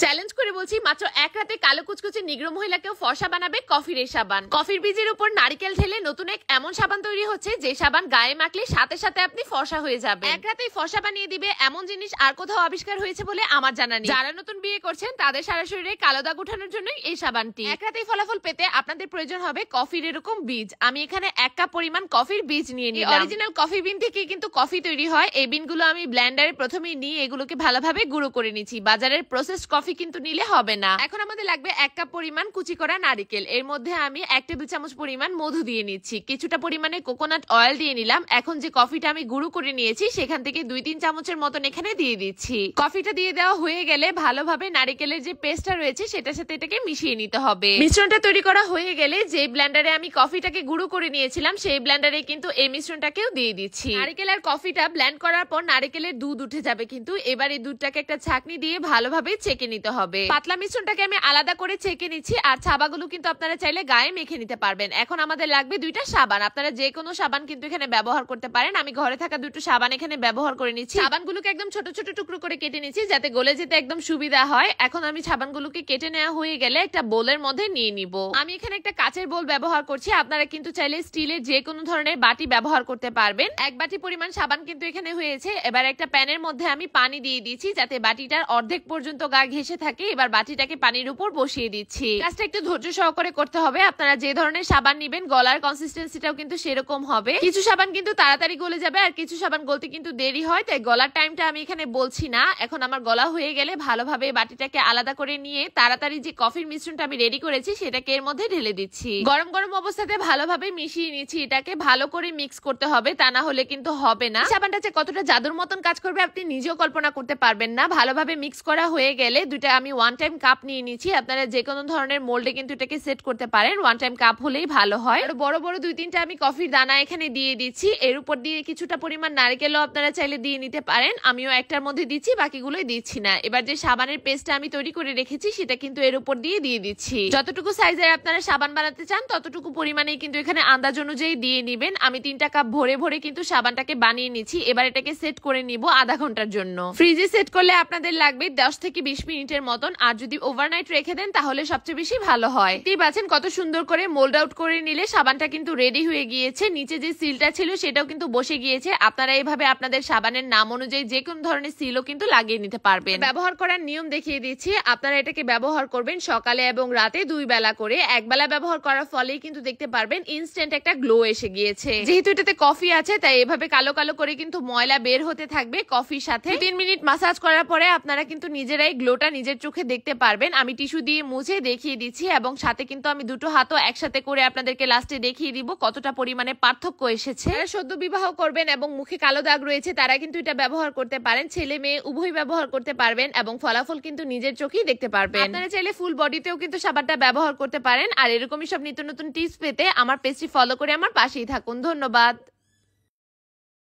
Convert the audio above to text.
Challenge করে বলছি, মাত্র এক রাতে কালো কুচকুচে নিগ্রো মহিলাকেও ফর্সা বানাবে কফির এই সাবান। কফির বীজের উপর নারিকেল ঢেলে নতুন এক এমন সাবান তৈরি হচ্ছে যে সাবান গায়ে মাখলে সাথে সাথে আপনি ফর্সা হয়ে যাবে। এক রাতেই ফর্সা বানিয়ে দিবে এমন জিনিস আর কোথাও আবিষ্কার হয়েছে বলে আমার জানা নেই। যারা নতুন বিয়ে করছেন তাদের সারা শরীরে কালো দাগ উঠানোর জন্যই এই সাবানটি। এক রাতেই ফলাফল পেতে আপনাদের প্রয়োজন হবে কফির এরকম বীজ। আমি এখানে 1 কাপ পরিমাণ কফির বীজ নিয়ে নিলাম। অরিজিনাল কফি বিন থেকে কিন্তু কফি তৈরি হয়। এই বিনগুলো আমি ব্লেন্ডারে প্রথমেই নিয়ে এগুলোকে ভালোভাবে গুঁড়ো করে নিচ্ছি। বাজারের প্রসেসড কফি কিন্তু নিলে হবে না। এখন আমাদের লাগবে 1 কাপ পরিমাণ কুচি করা নারিকেল। এর মধ্যে আমি 1 টেবিল চামচ পরিমাণ মধু দিয়ে নিচ্ছি। কিছুটা পরিমাণে কোকোনাট অয়েল দিয়ে নিলাম। এখন যে কফিটা আমি গুঁড়ো করে নিয়েছি সেখান থেকে 2-3 চামচের মতন এখানে দিয়ে দিচ্ছি। কফিটা দিয়ে দেওয়া হয়ে গেলে ভালোভাবে নারিকেলের যে পেস্টটা রয়েছে সেটার সাথে এটাকে মিশিয়ে নিতে হবে। মিশ্রণটা তৈরি করা হয়ে গেলে যে ব্লেন্ডারে আমি কফিটাকে গুঁড়ো করে নিয়েছিলাম সেই ব্লেন্ডারে কিন্তু এই মিশ্রণটাকেও দিয়ে দিচ্ছি। নারিকেল আর কফিটা ব্লেন্ড করার পর নারিকেলের দুধ উঠে যাবে, কিন্তু এবার এই দুধটাকে একটা ছাঁকনি দিয়ে ভালোভাবে ছেঁকে নিতে হবে। পাতলা মিশ্রণটাকে আমি আলাদা করে ছেঁকে নিচ্ছি। আর ছাবাগুলো কিন্তু আপনারা চাইলে গায়ে মেখে নিতে পারবেন। এখন আমাদের লাগবে 2টা সাবান। আপনারা যে কোনো সাবান কিন্তু এখানে ব্যবহার করতে পারেন। আমি ঘরে থাকা 2টো সাবান এখানে ব্যবহার করে নিচ্ছি। সাবানগুলোকে একদম ছোট ছোট টুকরো করে কেটে নিচ্ছি যাতে গলে যেতে একদম সুবিধা হয়। এখন আমি সাবানগুলোকে কেটে নেওয়া হয়ে গেলে একটা বোলের মধ্যে নিয়ে নিব। আমি এখানে একটা কাচের বোল ব্যবহার করছি। আপনারা কিন্তু চাইলে স্টিলের যে কোনো ধরনের বাটি ব্যবহার করতে পারবেন। 1 বাটি পরিমাণ সাবান কিন্তু এখানে হয়েছে। এবার একটা প্যানের মধ্যে আমি পানি দিয়ে দিচ্ছি যাতে বাটিটার অর্ধেক পর্যন্ত গা ঘেঁষে থাকে। এবার বাটিটাকে পানির উপর বসিয়ে দিচ্ছি। কাজটা একটু ধৈর্য সহকারে করতে হবে। আপনারা যে ধরনের সাবান নেবেন গলার কনসিস্টেন্সিটাও কিন্তু সেরকম হবে। কিছু সাবান কিন্তু তাড়াতাড়ি গলে যাবে আর কিছু সাবান গলতে কিন্তু দেরি হয়, তাই গলার টাইমটা আমি এখানে বলছি না। এখন আমার গলা হয়ে গেলে ভালোভাবে বাটিটাকে আলাদা করে নিয়ে তাড়াতাড়ি যে কফির মিশ্রণটা আমি রেডি করেছি সেটাকে এর মধ্যে ঢেলে দিচ্ছি। গরম গরম অবস্থাতে ভালোভাবে মিশিয়ে নিচ্ছি। এটাকে ভালো করে মিক্স করতে হবে, তা না হলে কিন্তু হবে না। সাবানটা যে কতটা জাদুর মতন কাজ করবে আপনি নিজেও কল্পনা করতে পারবেন না। ভালোভাবে মিক্স করা হয়ে গেলে 2টা আমি 1 টাইম কাপ নিয়ে নিচ্ছি। আপনারা যে কোনো ধরনের মোল্ডে কিন্তু এটাকে সেট করতে পারেন। 1 টাইম কাপ হলেই ভালো হয়। আর বড় বড় 2-3টা আমি কফির দানা এখানে দিয়ে দিচ্ছি। এর উপর দিয়ে কিছুটা পরিমাণ নারকেলও আপনারা চাইলে দিয়ে নিতে পারেন। আমিও একটার মধ্যে দিচ্ছি, বাকিগুলোই দিচ্ছি না। এবার যে সাবানের পেস্টটা আমি তৈরি করে রেখেছি সেটা কিন্তু এর উপর দিয়ে দিচ্ছি। যতটুকু সাইজের আপনারা সাবান বানাতে চান ততটুকু পরিমাণেই কিন্তু এখানে আন্দাজ অনুযায়ী দিয়ে নিবেন। আমি 3টা কাপ ভরে ভরে কিন্তু সাবানটাকে বানিয়ে নিচ্ছি। এবার এটাকে সেট করে নিব আধা ঘন্টার জন্য। ফ্রিজে সেট করলে আপনাদের লাগবে 10 থেকে 20 মিনিটের মতন। আর যদি ওভারনাইট রেখে দেন তাহলে সবচেয়ে বেশি ভালো হয়। দেখতেই পাচ্ছেন কত সুন্দর করে মোল্ড আউট করে নিলে সাবানটা কিন্তু রেডি হয়ে গিয়েছে। নিচে যে সিলটা ছিল সেটাও কিন্তু বসে গিয়েছে। আপনারা এইভাবে আপনাদের সাবানের নাম অনুযায়ী যে কোনো ধরনের সিলও কিন্তু লাগিয়ে নিতে পারবেন। ব্যবহার করার নিয়ম দেখিয়ে দিচ্ছি। আপনারা এটাকে ব্যবহার করবেন সকালে এবং রাতে 2 বেলা করে। এক বেলা ব্যবহার করার ফলেই কিন্তু দেখতে পারবেন ইনস্ট্যান্ট একটা গ্লো এসে গিয়েছে। যেহেতু এটাতে কফি আছে তাই এভাবে কালো কালো করে কিন্তু ময়লা বের হতে থাকবে কফির সাথে। 3 মিনিট মাসাজ করার পরে আপনারা কিন্তু নিজেরাই গ্লোটা নিজের চোখে দেখতে পারবেন। আমি টিস্যু দিয়ে মুছে দেখিয়ে দিচ্ছি এবং সাথে কিন্তু আমি 2টো হাতও একসাথে করে আপনাদেরকে লাস্টে দেখিয়ে দিব কতটা পরিমাণে পার্থক্য এসেছে। যারা সদ্য বিবাহ করবেন এবং মুখে কালো দাগ রয়েছে তারা কিন্তু এটা ব্যবহার করতে পারেন। ছেলে মেয়ে উভয় ব্যবহার করতে পারবেন এবং ফলাফল কিন্তু নিজের চোখেই দেখতে পারবেন। আপনারা চাইলে ফুল বডিতেও কিন্তু সাবানটা ব্যবহার করতে পারেন। আর এরকমই সব নিত্য নতুন টিপস পেতে আমার পেজটি ফলো করে আমার পাশেই থাকুন। ধন্যবাদ।